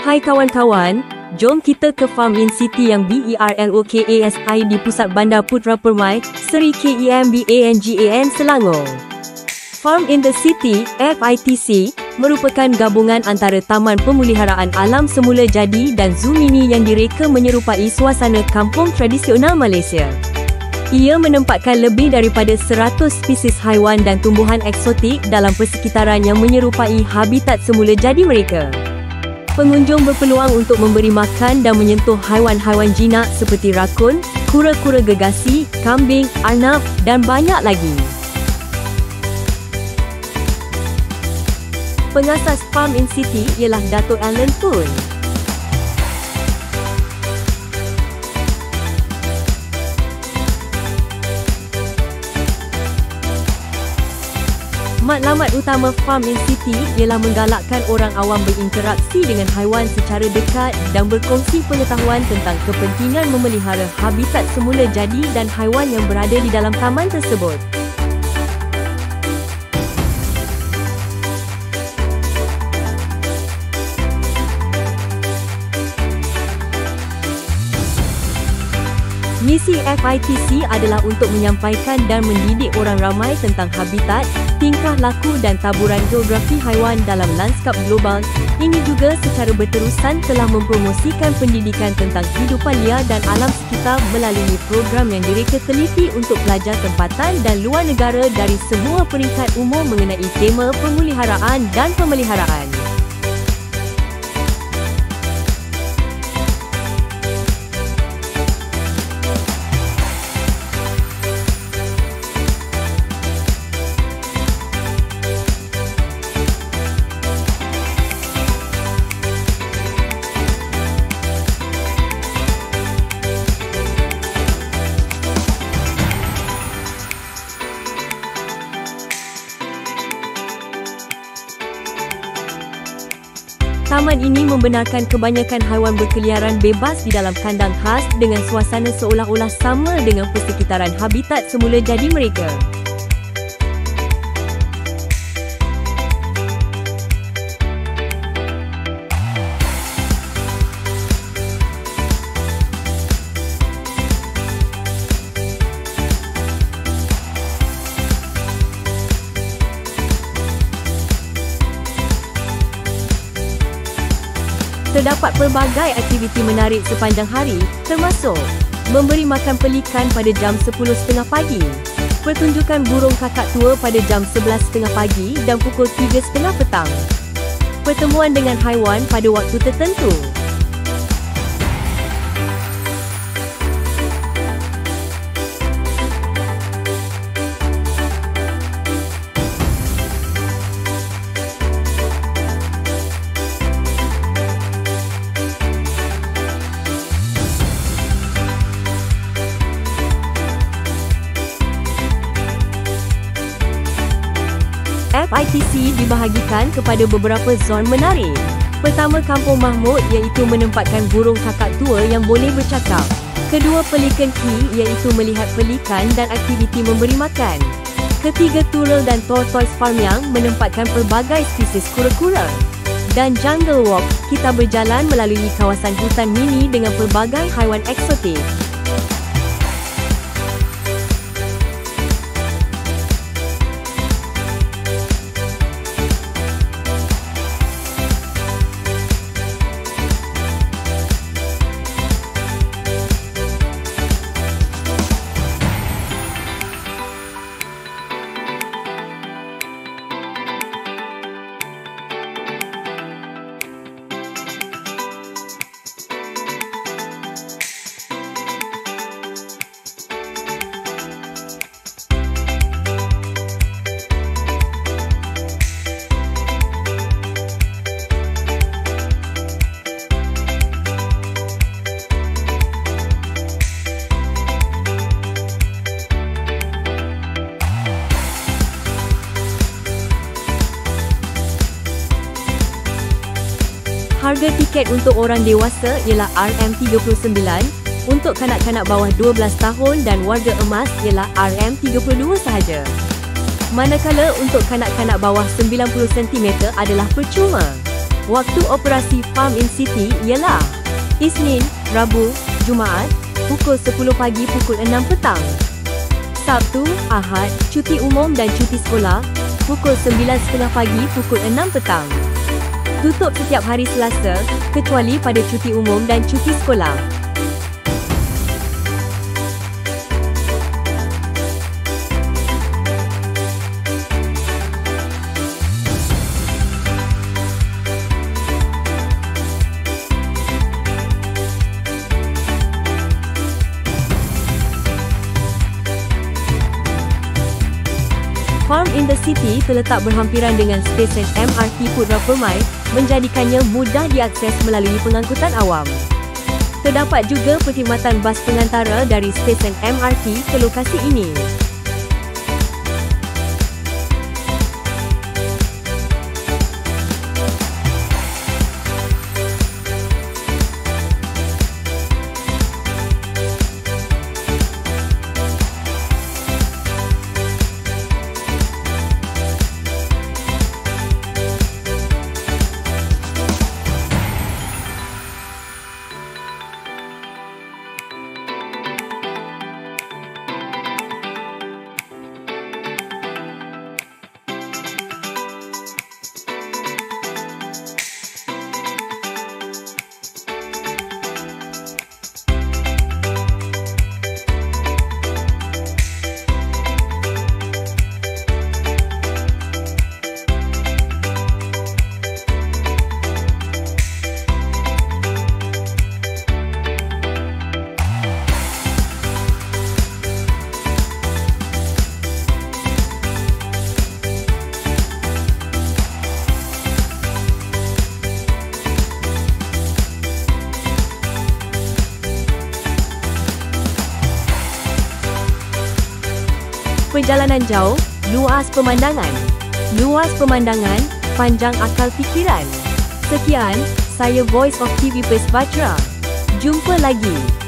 Hai kawan-kawan, jom kita ke Farm In City yang BERLOKASI di Pusat Bandar Putra Permai, Seri KEMBANGAN Selangor. Farm in the City, FITC, merupakan gabungan antara Taman Pemeliharaan Alam Semula Jadi dan Zoo Mini yang direka menyerupai suasana kampung tradisional Malaysia. Ia menempatkan lebih daripada 100 spesies haiwan dan tumbuhan eksotik dalam persekitaran yang menyerupai habitat semula jadi mereka. Pengunjung berpeluang untuk memberi makan dan menyentuh haiwan-haiwan jinak seperti rakun, kura-kura gergasi, kambing, arnab dan banyak lagi. Pengasas Farm In City ialah Dato' Alan Poon. Matlamat utama Farm In City ialah menggalakkan orang awam berinteraksi dengan haiwan secara dekat dan berkongsi pengetahuan tentang kepentingan memelihara habitat semula jadi dan haiwan yang berada di dalam taman tersebut. Misi FITC adalah untuk menyampaikan dan mendidik orang ramai tentang habitat, tingkah laku dan taburan geografi haiwan dalam lanskap global. Ini juga secara berterusan telah mempromosikan pendidikan tentang kehidupan liar dan alam sekitar melalui program yang direka teliti untuk pelajar tempatan dan luar negara dari semua peringkat umur mengenai tema pemeliharaan dan pemeliharaan. Taman ini membenarkan kebanyakan haiwan berkeliaran bebas di dalam kandang khas dengan suasana seolah-olah sama dengan persekitaran habitat semula jadi mereka. Terdapat pelbagai aktiviti menarik sepanjang hari, termasuk memberi makan pelikan pada jam 10.30 pagi, pertunjukan burung kakak tua pada jam 11.30 pagi dan pukul 3.30 petang, pertemuan dengan haiwan pada waktu tertentu. FITC dibahagikan kepada beberapa zon menarik. Pertama, Kampung Mahmud iaitu menempatkan burung kakak tua yang boleh bercakap. Kedua, Pelican Key iaitu melihat pelikan dan aktiviti memberi makan. Ketiga, Turtle dan Tortoise Farm yang menempatkan pelbagai spesies kura-kura. Dan Jungle Walk, kita berjalan melalui kawasan hutan mini dengan pelbagai haiwan eksotik. Harga tiket untuk orang dewasa ialah RM39, untuk kanak-kanak bawah 12 tahun dan warga emas ialah RM32 sahaja. Manakala untuk kanak-kanak bawah 90 cm adalah percuma. Waktu operasi Farm in City ialah Isnin, Rabu, Jumaat, pukul 10 pagi pukul 6 petang. Sabtu, Ahad, cuti umum dan cuti sekolah, pukul 9.30 pagi pukul 6 petang. Tutup setiap hari Selasa, kecuali pada cuti umum dan cuti sekolah. Farm in the City terletak berhampiran dengan stesen MRT Putra Permai, menjadikannya mudah diakses melalui pengangkutan awam. Terdapat juga perkhidmatan bas pengantara dari stesen MRT ke lokasi ini. Perjalanan jauh, luas pemandangan. Luas pemandangan, panjang akal fikiran. Sekian, saya Voice of TV Pes Batra. Jumpa lagi.